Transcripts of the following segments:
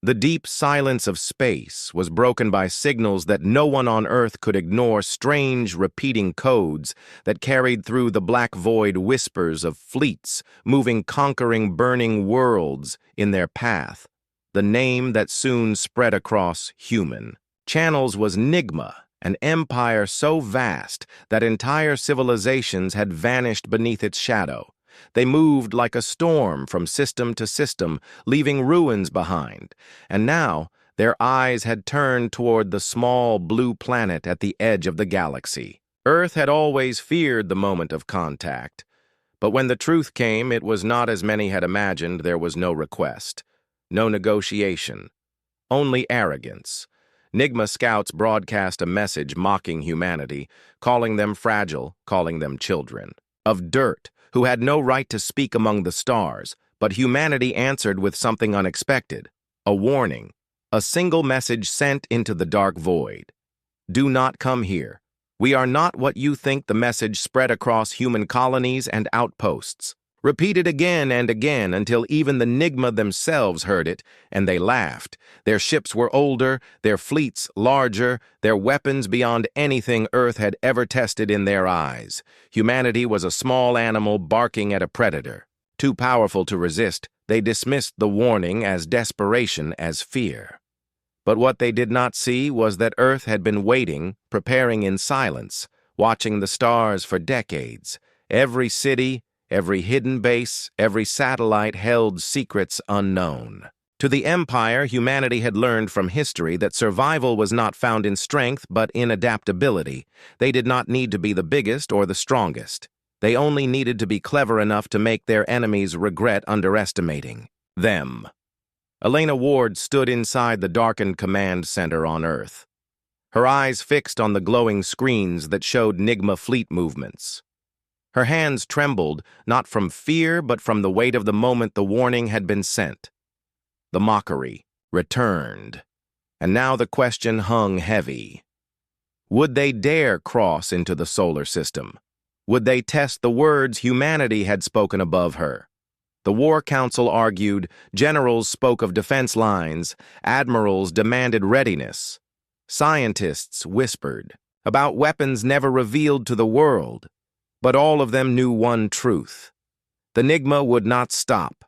The deep silence of space was broken by signals that no one on Earth could ignore, strange, repeating codes that carried through the black void whispers of fleets moving, conquering, burning worlds in their path. The name that soon spread across human channels was NIGMA, an empire so vast that entire civilizations had vanished beneath its shadow. They moved like a storm from system to system, leaving ruins behind, and now their eyes had turned toward the small blue planet at the edge of the galaxy. Earth had always feared the moment of contact, but when the truth came, it was not as many had imagined. There was no request, no negotiation, only arrogance. NIGMA scouts broadcast a message mocking humanity, calling them fragile, calling them children of dirt, who had no right to speak among the stars. But humanity answered with something unexpected, a warning, a single message sent into the dark void. Do not come here. We are not what you think. The message spread across human colonies and outposts, repeated again and again until even the NIGMA themselves heard it, and they laughed. Their ships were older, their fleets larger, their weapons beyond anything Earth had ever tested in their eyes. Humanity was a small animal barking at a predator. Too powerful to resist, they dismissed the warning as desperation, as fear. But what they did not see was that Earth had been waiting, preparing in silence, watching the stars for decades. Every city, every hidden base, every satellite held secrets unknown. To the Empire, humanity had learned from history that survival was not found in strength but in adaptability. They did not need to be the biggest or the strongest. They only needed to be clever enough to make their enemies regret underestimating them. Elena Ward stood inside the darkened command center on Earth, her eyes fixed on the glowing screens that showed NIGMA fleet movements. Her hands trembled, not from fear, but from the weight of the moment the warning had been sent. The mockery returned, and now the question hung heavy. Would they dare cross into the solar system? Would they test the words humanity had spoken above her? The War Council argued, generals spoke of defense lines, admirals demanded readiness. Scientists whispered about weapons never revealed to the world. But all of them knew one truth. The NIGMA would not stop.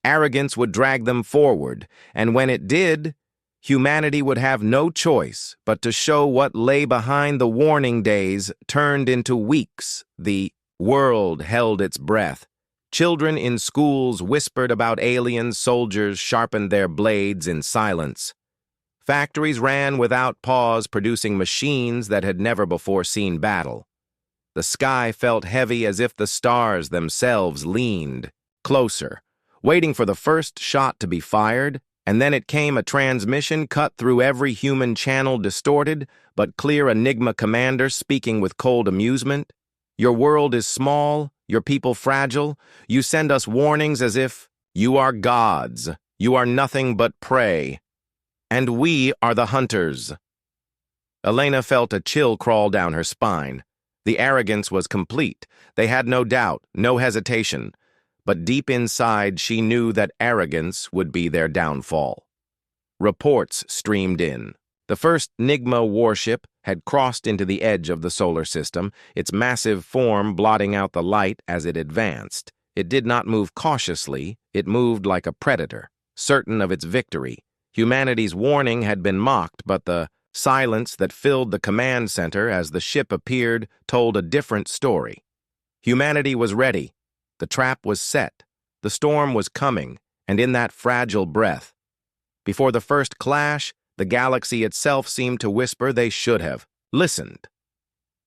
Arrogance would drag them forward, and when it did, humanity would have no choice but to show what lay behind. The warning days turned into weeks. The world held its breath. Children in schools whispered about aliens. Soldiers sharpened their blades in silence. Factories ran without pause, producing machines that had never before seen battle. The sky felt heavy, as if the stars themselves leaned closer, waiting for the first shot to be fired, and then it came, a transmission cut through every human channel, distorted but clear. A NIGMA commander speaking with cold amusement. Your world is small, your people fragile. You send us warnings as if you are gods. You are nothing but prey. And we are the hunters. Elena felt a chill crawl down her spine. The arrogance was complete. They had no doubt, no hesitation. But deep inside, she knew that arrogance would be their downfall. Reports streamed in. The first NIGMA warship had crossed into the edge of the solar system, its massive form blotting out the light as it advanced. It did not move cautiously. It moved like a predator, certain of its victory. Humanity's warning had been mocked, but the silence that filled the command center as the ship appeared told a different story. Humanity was ready. The trap was set. The storm was coming, and in that fragile breath, before the first clash, the galaxy itself seemed to whisper they should have listened.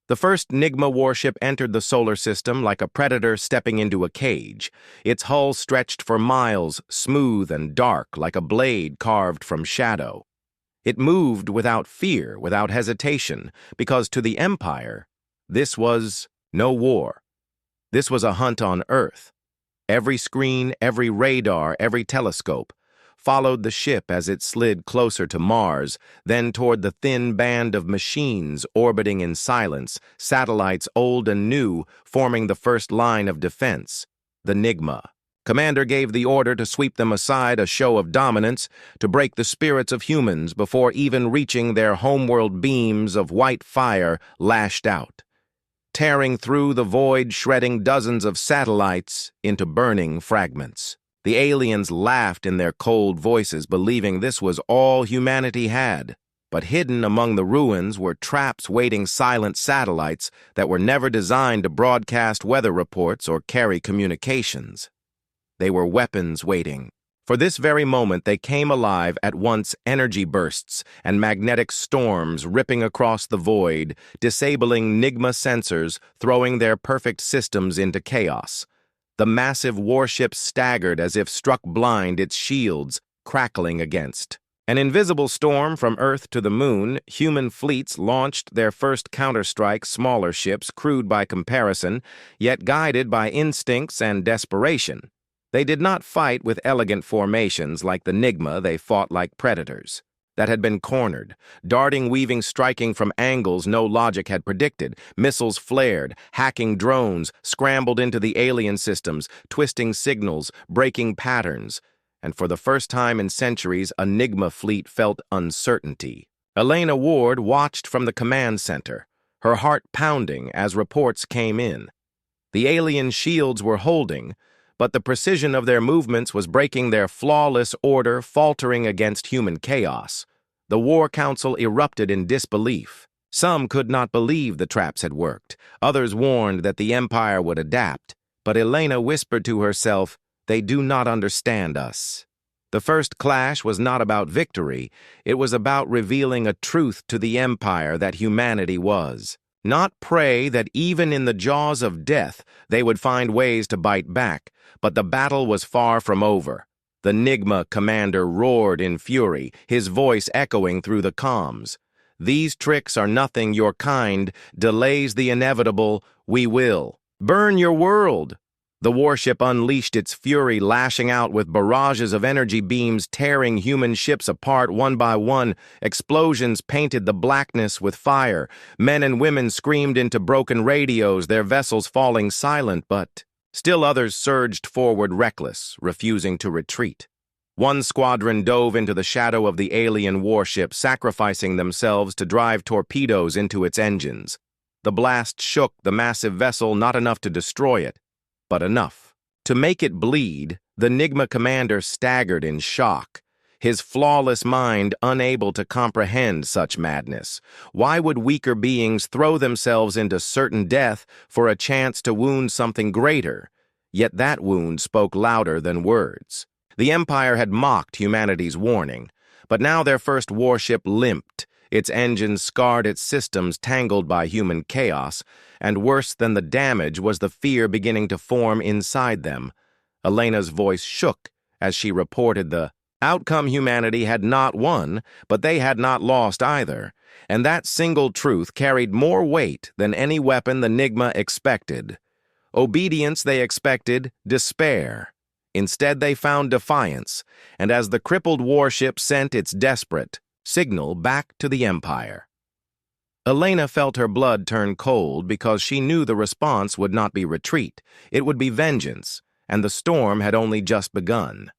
The first NIGMA warship entered the solar system like a predator stepping into a cage. Its hull stretched for miles, smooth and dark, like a blade carved from shadow. It moved without fear, without hesitation, because to the Empire, this was no war. This was a hunt on Earth. Every screen, every radar, every telescope followed the ship as it slid closer to Mars, then toward the thin band of machines orbiting in silence, satellites old and new forming the first line of defense, the NIGMA. Commander gave the order to sweep them aside, a show of dominance, to break the spirits of humans before even reaching their homeworld. Beams of white fire lashed out, tearing through the void, shredding dozens of satellites into burning fragments. The aliens laughed in their cold voices, believing this was all humanity had. But hidden among the ruins were traps waiting, silent satellites that were never designed to broadcast weather reports or carry communications. They were weapons waiting. For this very moment, they came alive at once, energy bursts and magnetic storms ripping across the void, disabling NIGMA sensors, throwing their perfect systems into chaos. The massive warship staggered as if struck blind, its shields crackling against. An invisible storm from Earth to the Moon, human fleets launched their first counterstrike, smaller ships, crude by comparison, yet guided by instincts and desperation. They did not fight with elegant formations like the NIGMA, they fought like predators that had been cornered, darting, weaving, striking from angles no logic had predicted. Missiles flared, hacking drones, scrambled into the alien systems, twisting signals, breaking patterns. And for the first time in centuries, a NIGMA fleet felt uncertainty. Elena Ward watched from the command center, her heart pounding as reports came in. The alien shields were holding, but the precision of their movements was breaking their flawless order, faltering against human chaos. The War Council erupted in disbelief. Some could not believe the traps had worked. Others warned that the Empire would adapt. But Elena whispered to herself, "They do not understand us." The first clash was not about victory. It was about revealing a truth to the Empire that humanity was. Not prey that even in the jaws of death they would find ways to bite back, but the battle was far from over. The NIGMA commander roared in fury, his voice echoing through the comms. "These tricks are nothing, your kind delays the inevitable, we will burn your world." The warship unleashed its fury, lashing out with barrages of energy beams, tearing human ships apart one by one. Explosions painted the blackness with fire. Men and women screamed into broken radios, their vessels falling silent, but still others surged forward reckless, refusing to retreat. One squadron dove into the shadow of the alien warship, sacrificing themselves to drive torpedoes into its engines. The blast shook the massive vessel, not enough to destroy it, but enough to make it bleed. The NIGMA commander staggered in shock, his flawless mind unable to comprehend such madness. Why would weaker beings throw themselves into certain death for a chance to wound something greater? Yet that wound spoke louder than words. The Empire had mocked humanity's warning, but now their first warship limped, its engines scarred, its systems tangled by human chaos, and worse than the damage was the fear beginning to form inside them. Elena's voice shook as she reported the outcome. Humanity had not won, but they had not lost either, and that single truth carried more weight than any weapon the NIGMA expected. Obedience they expected, despair. Instead they found defiance, and as the crippled warship sent its desperate signal back to the Empire, Elena felt her blood turn cold because she knew the response would not be retreat, it would be vengeance, and the storm had only just begun.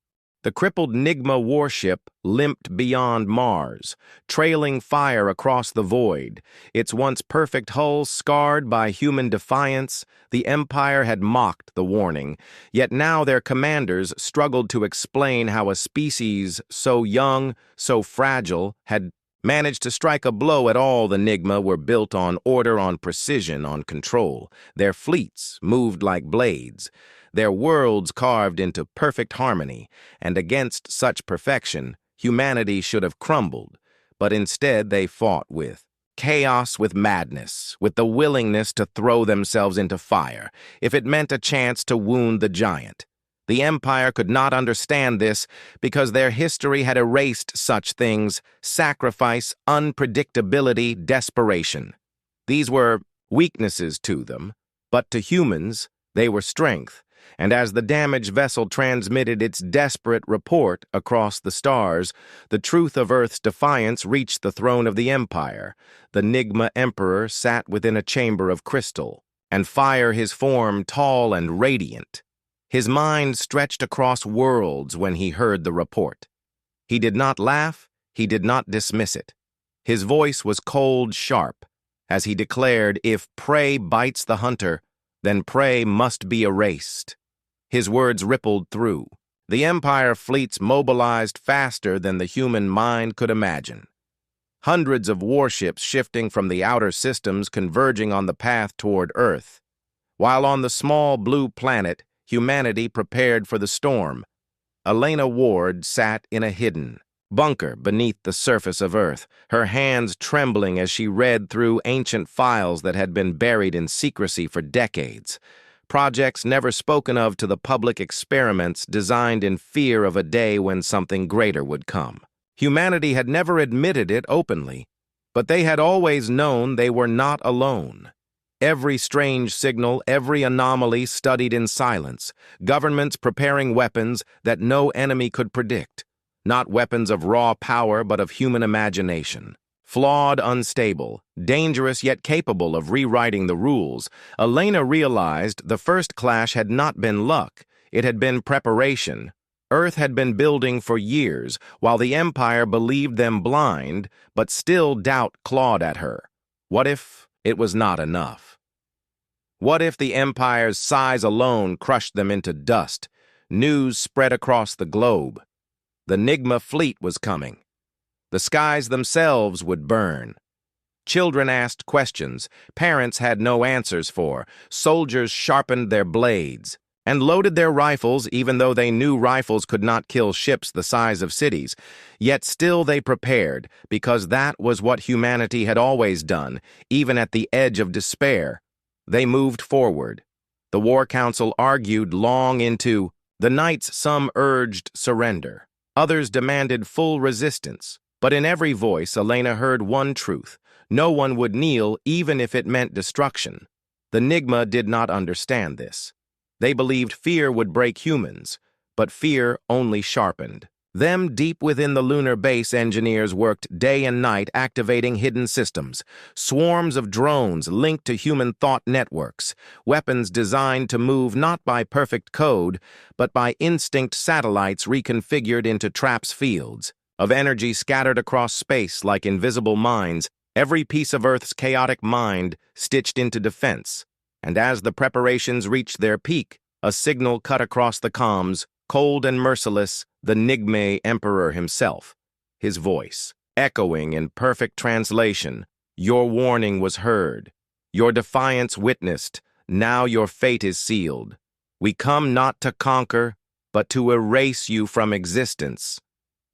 The crippled NIGMA warship limped beyond Mars, trailing fire across the void, its once perfect hull scarred by human defiance. The Empire had mocked the warning, yet now their commanders struggled to explain how a species so young, so fragile, had managed to strike a blow at all. The NIGMA were built on order, on precision, on control. Their fleets moved like blades, their worlds carved into perfect harmony, and against such perfection, humanity should have crumbled. But instead they fought with chaos, with madness, with the willingness to throw themselves into fire, if it meant a chance to wound the giant. The Empire could not understand this because their history had erased such things: sacrifice, unpredictability, desperation. These were weaknesses to them, but to humans, they were strength. And as the damaged vessel transmitted its desperate report across the stars, the truth of Earth's defiance reached the throne of the Empire. The NIGMA Emperor sat within a chamber of crystal, and fire his form, tall and radiant. His mind stretched across worlds when he heard the report. He did not laugh, he did not dismiss it. His voice was cold, sharp, as he declared, if prey bites the hunter, then prey must be erased. His words rippled through. The Empire fleets mobilized faster than the human mind could imagine. Hundreds of warships shifting from the outer systems converging on the path toward Earth. While on the small blue planet, humanity prepared for the storm. Elena Ward sat in a hidden bunker beneath the surface of Earth, her hands trembling as she read through ancient files that had been buried in secrecy for decades. Projects never spoken of to the public, experiments designed in fear of a day when something greater would come. Humanity had never admitted it openly, but they had always known they were not alone. Every strange signal, every anomaly studied in silence, governments preparing weapons that no enemy could predict. Not weapons of raw power, but of human imagination. Flawed, unstable, dangerous yet capable of rewriting the rules, Elena realized the first clash had not been luck, it had been preparation. Earth had been building for years, while the Empire believed them blind, but still doubt clawed at her. What if it was not enough? What if the Empire's size alone crushed them into dust? News spread across the globe. The NIGMA fleet was coming. The skies themselves would burn. Children asked questions, parents had no answers for, soldiers sharpened their blades and loaded their rifles even though they knew rifles could not kill ships the size of cities. Yet still they prepared, because that was what humanity had always done, even at the edge of despair. They moved forward. The War Council argued long into the nights. Some urged surrender. Others demanded full resistance. But in every voice, Elena heard one truth. No one would kneel, even if it meant destruction. The NIGMA did not understand this. They believed fear would break humans, but fear only sharpened. Them deep within the lunar base, engineers worked day and night activating hidden systems, swarms of drones linked to human thought networks, weapons designed to move not by perfect code, but by instinct, satellites reconfigured into traps, fields of energy scattered across space like invisible mines, every piece of Earth's chaotic mind stitched into defense. And as the preparations reached their peak, a signal cut across the comms, cold and merciless, the NIGMA Emperor himself, his voice echoing in perfect translation. Your warning was heard. Your defiance witnessed. Now your fate is sealed. We come not to conquer, but to erase you from existence.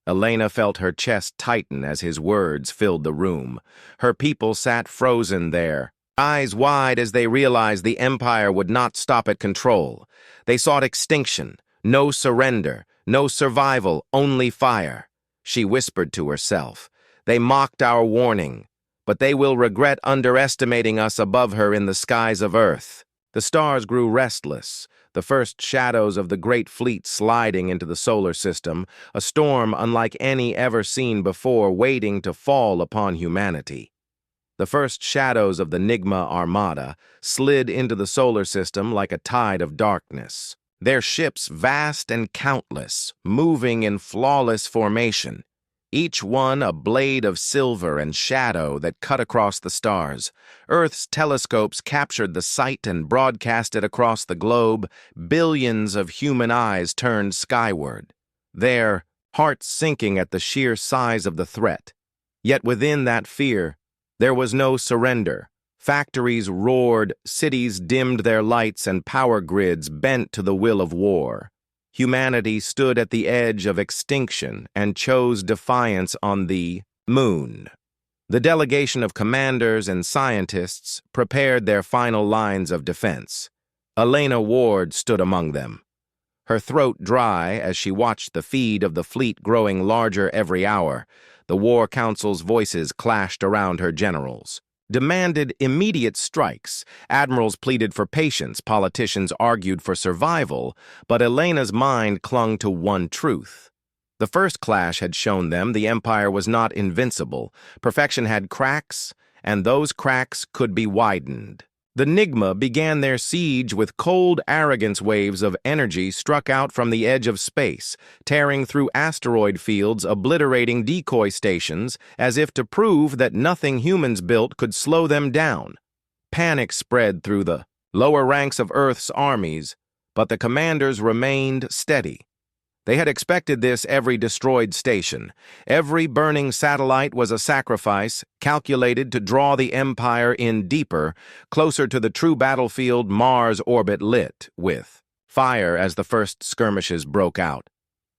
Elena felt her chest tighten as his words filled the room. Her people sat frozen there, eyes wide as they realized the Empire would not stop at control. They sought extinction, no surrender, no survival, only fire. She whispered to herself. They mocked our warning, but they will regret underestimating us above her in the skies of Earth. The stars grew restless, the first shadows of the great fleet sliding into the solar system, a storm unlike any ever seen before waiting to fall upon humanity. The first shadows of the NIGMA armada slid into the solar system like a tide of darkness. Their ships vast and countless, moving in flawless formation, each one a blade of silver and shadow that cut across the stars. Earth's telescopes captured the sight and broadcast it across the globe. Billions of human eyes turned skyward, their hearts sinking at the sheer size of the threat. Yet within that fear, there was no surrender. Factories roared, cities dimmed their lights, and power grids bent to the will of war. Humanity stood at the edge of extinction and chose defiance on the moon. The delegation of commanders and scientists prepared their final lines of defense. Elena Ward stood among them, her throat dry as she watched the feed of the fleet growing larger every hour. The War Council's voices clashed around her. Generals demanded immediate strikes. Admirals pleaded for patience. Politicians argued for survival. But Elena's mind clung to one truth. The first clash had shown them the Empire was not invincible. Perfection had cracks, and those cracks could be widened. The NIGMA began their siege with cold arrogance. Waves of energy struck out from the edge of space, tearing through asteroid fields, obliterating decoy stations, as if to prove that nothing humans built could slow them down. Panic spread through the lower ranks of Earth's armies, but the commanders remained steady. They had expected this. Every destroyed station, every burning satellite was a sacrifice calculated to draw the Empire in deeper, closer to the true battlefield. Mars' orbit lit with fire as the first skirmishes broke out.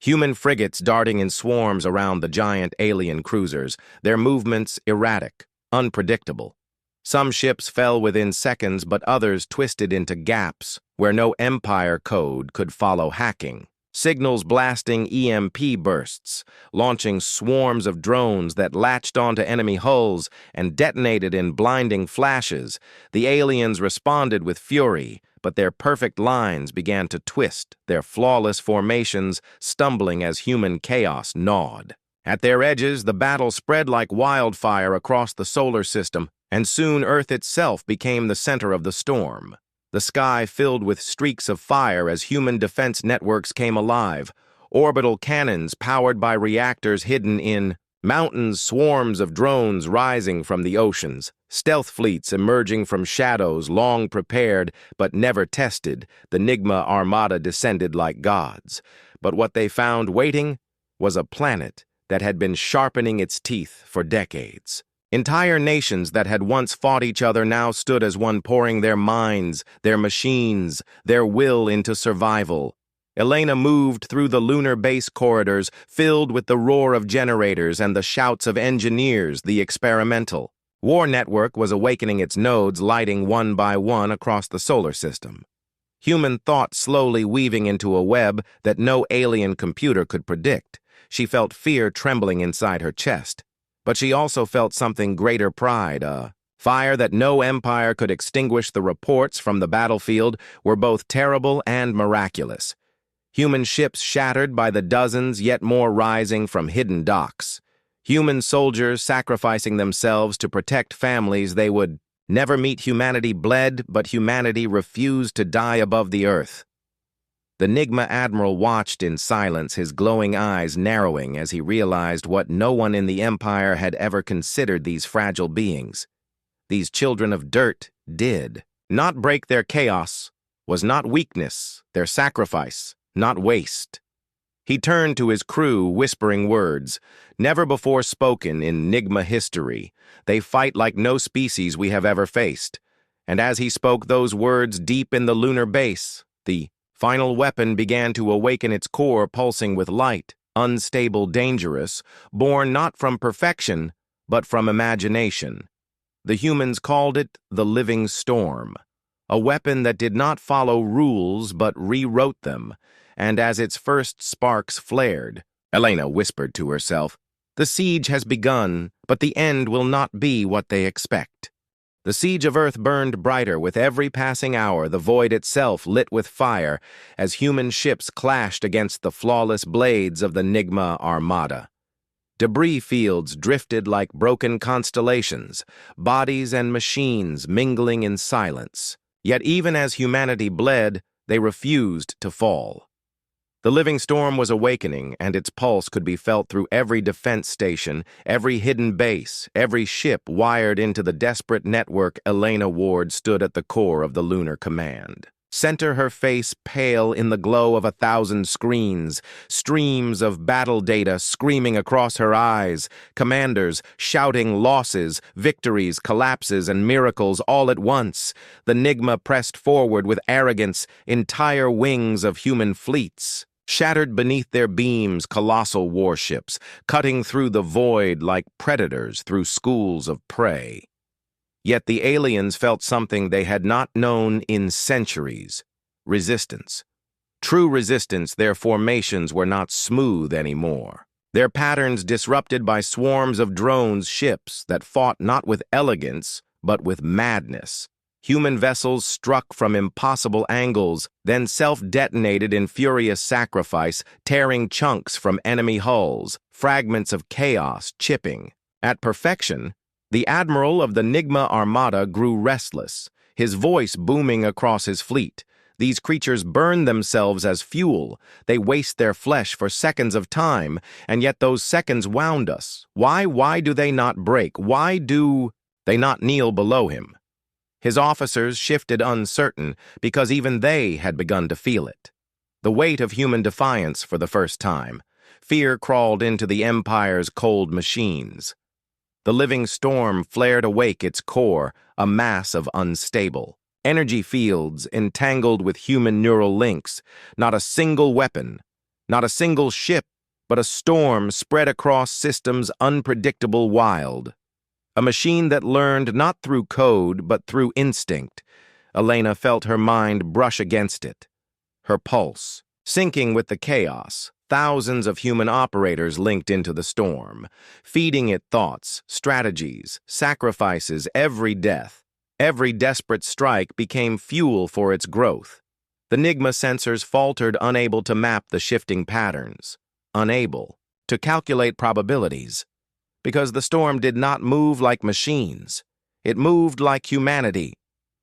Human frigates darting in swarms around the giant alien cruisers, their movements erratic, unpredictable. Some ships fell within seconds, but others twisted into gaps where no Empire code could follow. Hacking signals blasting EMP bursts, launching swarms of drones that latched onto enemy hulls and detonated in blinding flashes. The aliens responded with fury, but their perfect lines began to twist, their flawless formations stumbling as human chaos gnawed. At their edges, the battle spread like wildfire across the solar system, and soon Earth itself became the center of the storm. The sky filled with streaks of fire as human defense networks came alive, orbital cannons powered by reactors hidden in mountains, swarms of drones rising from the oceans, stealth fleets emerging from shadows long prepared but never tested. The NIGMA armada descended like gods, but what they found waiting was a planet that had been sharpening its teeth for decades. Entire nations that had once fought each other now stood as one, pouring their minds, their machines, their will into survival. Elena moved through the lunar base corridors, filled with the roar of generators and the shouts of engineers. The experimental war network was awakening, its nodes lighting one by one across the solar system. Human thought slowly weaving into a web that no alien computer could predict. She felt fear trembling inside her chest. But she also felt something greater: pride, a fire that no empire could extinguish. The reports from the battlefield were both terrible and miraculous. Human ships shattered by the dozens, yet more rising from hidden docks. Human soldiers sacrificing themselves to protect families they would never meet. Humanity bled, but humanity refused to die above the earth. The NIGMA admiral watched in silence, his glowing eyes narrowing as he realized what no one in the Empire had ever considered: these fragile beings. These children of dirt did not break. Their chaos was not weakness, their sacrifice not waste. He turned to his crew, whispering words never before spoken in NIGMA history. They fight like no species we have ever faced. And as he spoke those words, deep in the lunar base, the final weapon began to awaken, its core pulsing with light, unstable, dangerous, born not from perfection, but from imagination. The humans called it the living storm, a weapon that did not follow rules but rewrote them, and as its first sparks flared, Elena whispered to herself, "The siege has begun, but the end will not be what they expect." The siege of Earth burned brighter with every passing hour, the void itself lit with fire as human ships clashed against the flawless blades of the NIGMA armada. Debris fields drifted like broken constellations, bodies and machines mingling in silence. Yet even as humanity bled, they refused to fall. The living storm was awakening, and its pulse could be felt through every defense station, every hidden base, every ship wired into the desperate network. Elena Ward stood at the core of the lunar command. Center, her face pale in the glow of 1,000 screens, streams of battle data screaming across her eyes, commanders shouting losses, victories, collapses, and miracles all at once. The NIGMA pressed forward with arrogance, entire wings of human fleets shattered beneath their beams, colossal warships cutting through the void like predators through schools of prey. Yet the aliens felt something they had not known in centuries: resistance. True resistance. Their formations were not smooth anymore. Their patterns disrupted by swarms of drones, ships that fought not with elegance, but with madness. Human vessels struck from impossible angles, then self-detonated in furious sacrifice, tearing chunks from enemy hulls, fragments of chaos chipping. At perfection, the admiral of the NIGMA armada grew restless, his voice booming across his fleet. These creatures burn themselves as fuel. They waste their flesh for seconds of time, and yet those seconds wound us. Why do they not break? Why do they not kneel below him? His officers shifted uncertain because even they had begun to feel it. The weight of human defiance for the first time. Fear crawled into the Empire's cold machines. The living storm flared awake its core, a mass of unstable energy fields entangled with human neural links. Not a single weapon, not a single ship, but a storm spread across systems unpredictable wild. A machine that learned not through code, but through instinct. Elena felt her mind brush against it. Her pulse, sinking with the chaos. Thousands of human operators linked into the storm, feeding it thoughts, strategies, sacrifices, every death. Every desperate strike became fuel for its growth. The NIGMA sensors faltered, unable to map the shifting patterns, unable to calculate probabilities. Because the storm did not move like machines. It moved like humanity.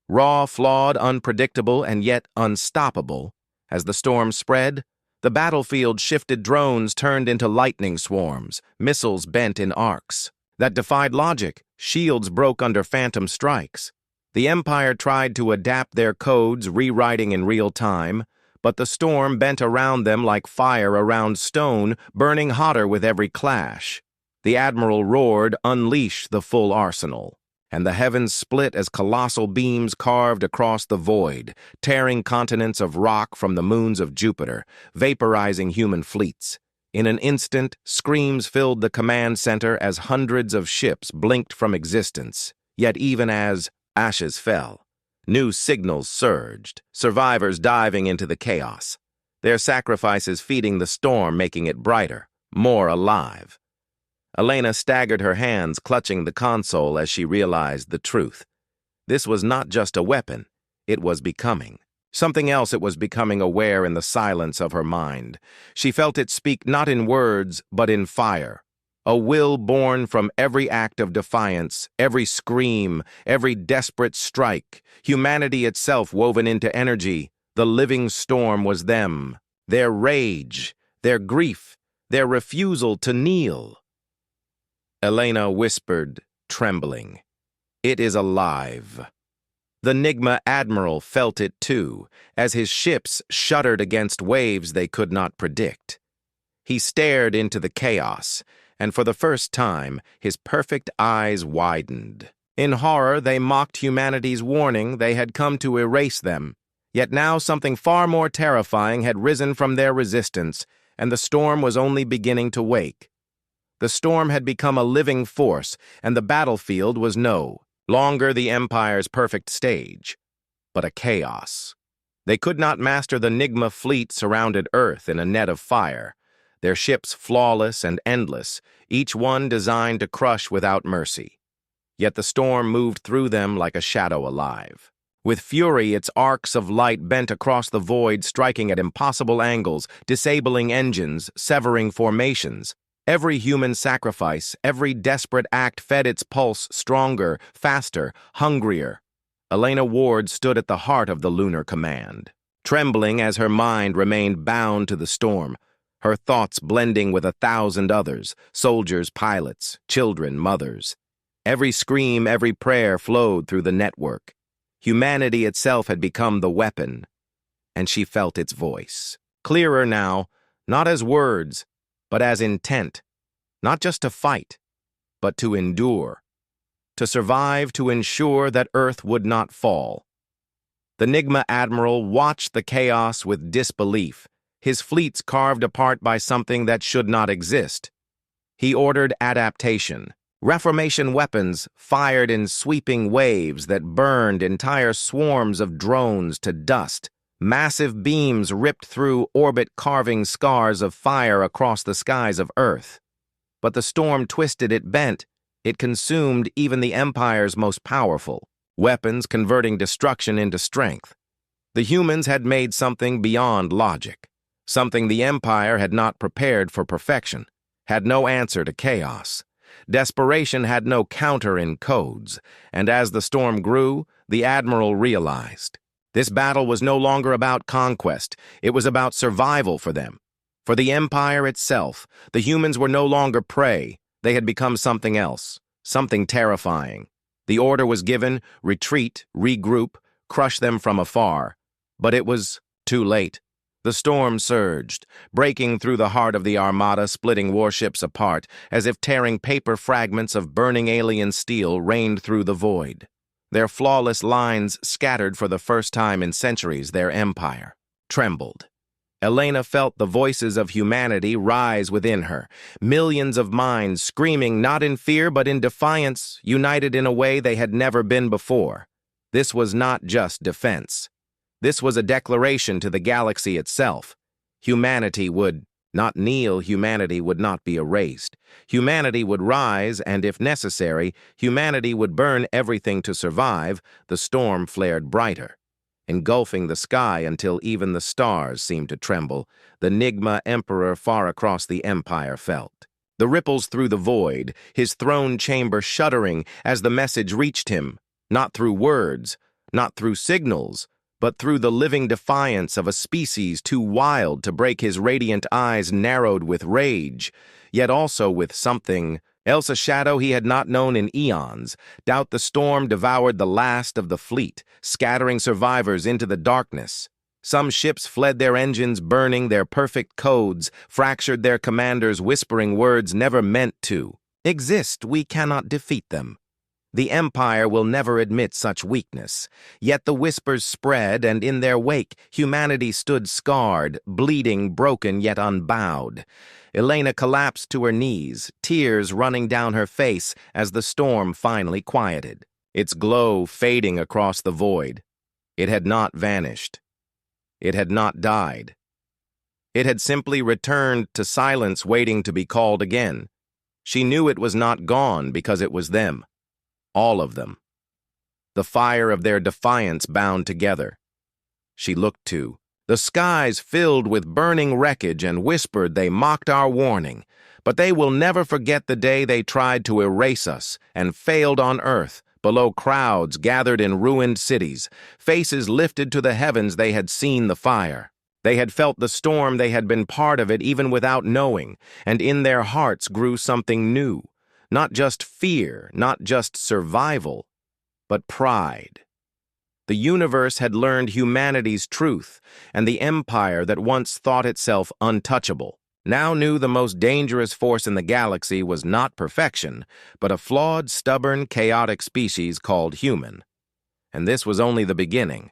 Raw, flawed, unpredictable, and yet unstoppable. As the storm spread, the battlefield shifted. Drones turned into lightning swarms, missiles bent in arcs that defied logic. Shields broke under phantom strikes. The Empire tried to adapt their codes, rewriting in real time, but the storm bent around them like fire around stone, burning hotter with every clash. The Admiral roared, "Unleash the full arsenal," and the heavens split as colossal beams carved across the void, tearing continents of rock from the moons of Jupiter, vaporizing human fleets. In an instant, screams filled the command center as hundreds of ships blinked from existence. Yet even as ashes fell, new signals surged, survivors diving into the chaos, their sacrifices feeding the storm, making it brighter, more alive. Elena staggered, her hands clutching the console as she realized the truth. This was not just a weapon, it was becoming. Something else. It was becoming aware in the silence of her mind. She felt it speak not in words, but in fire. A will born from every act of defiance, every scream, every desperate strike. Humanity itself woven into energy. The living storm was them. Their rage, their grief, their refusal to kneel. Elena whispered, trembling, "It is alive." The NIGMA Admiral felt it too, as his ships shuddered against waves they could not predict. He stared into the chaos, and for the first time, his perfect eyes widened. In horror, they mocked humanity's warning. They had come to erase them. Yet now something far more terrifying had risen from their resistance, and the storm was only beginning to wake. The storm had become a living force, and the battlefield was no longer the Empire's perfect stage, but a chaos. They could not master. The NIGMA fleet surrounded Earth in a net of fire, their ships flawless and endless, each one designed to crush without mercy. Yet the storm moved through them like a shadow alive. With fury, its arcs of light bent across the void, striking at impossible angles, disabling engines, severing formations. Every human sacrifice, every desperate act fed its pulse stronger, faster, hungrier. Elena Ward stood at the heart of the lunar command, trembling as her mind remained bound to the storm, her thoughts blending with 1,000 others, soldiers, pilots, children, mothers. Every scream, every prayer flowed through the network. Humanity itself had become the weapon, and she felt its voice. Clearer now, not as words, but as intent, not just to fight, but to endure, to survive, to ensure that Earth would not fall. The NIGMA Admiral watched the chaos with disbelief, his fleets carved apart by something that should not exist. He ordered adaptation. Reformation weapons fired in sweeping waves that burned entire swarms of drones to dust. Massive beams ripped through orbit, carving scars of fire across the skies of Earth. But the storm twisted, it bent, it consumed even the Empire's most powerful weapons, converting destruction into strength. The humans had made something beyond logic, something the Empire had not prepared for perfection, had no answer to chaos. Desperation had no counter in codes, and as the storm grew, the Admiral realized. This battle was no longer about conquest, it was about survival for them. For the Empire itself, the humans were no longer prey, they had become something else, something terrifying. The order was given, retreat, regroup, crush them from afar. But it was too late. The storm surged, breaking through the heart of the Armada, splitting warships apart, as if tearing paper fragments of burning alien steel rained through the void. Their flawless lines scattered for the first time in centuries. Their empire trembled. Elena felt the voices of humanity rise within her, millions of minds screaming not in fear but in defiance, united in a way they had never been before. This was not just defense. This was a declaration to the galaxy itself. Humanity would not kneel, humanity would not be erased. Humanity would rise, and if necessary, humanity would burn everything to survive. The storm flared brighter, engulfing the sky until even the stars seemed to tremble. The NIGMA Emperor far across the Empire felt the ripples through the void, his throne chamber shuddering as the message reached him, not through words, not through signals, but through the living defiance of a species too wild to break. His radiant eyes narrowed with rage, yet also with something else, a shadow he had not known in eons. Doubt. The storm devoured the last of the fleet, scattering survivors into the darkness. Some ships fled, their engines burning, their perfect codes fractured, their commanders whispering words never meant to exist. We cannot defeat them. The Empire will never admit such weakness. Yet the whispers spread, and in their wake, humanity stood scarred, bleeding, broken, yet unbowed. Elena collapsed to her knees, tears running down her face as the storm finally quieted, its glow fading across the void. It had not vanished. It had not died. It had simply returned to silence, waiting to be called again. She knew it was not gone because it was them. All of them. The fire of their defiance bound together. She looked to the skies filled with burning wreckage and whispered, they mocked our warning, but they will never forget the day they tried to erase us and failed on Earth. Below, crowds gathered in ruined cities, faces lifted to the heavens. They had seen the fire. They had felt the storm. They had been part of it even without knowing, and in their hearts grew something new. Not just fear, not just survival, but pride. The universe had learned humanity's truth, and the empire that once thought itself untouchable now knew the most dangerous force in the galaxy was not perfection, but a flawed, stubborn, chaotic species called human. And this was only the beginning.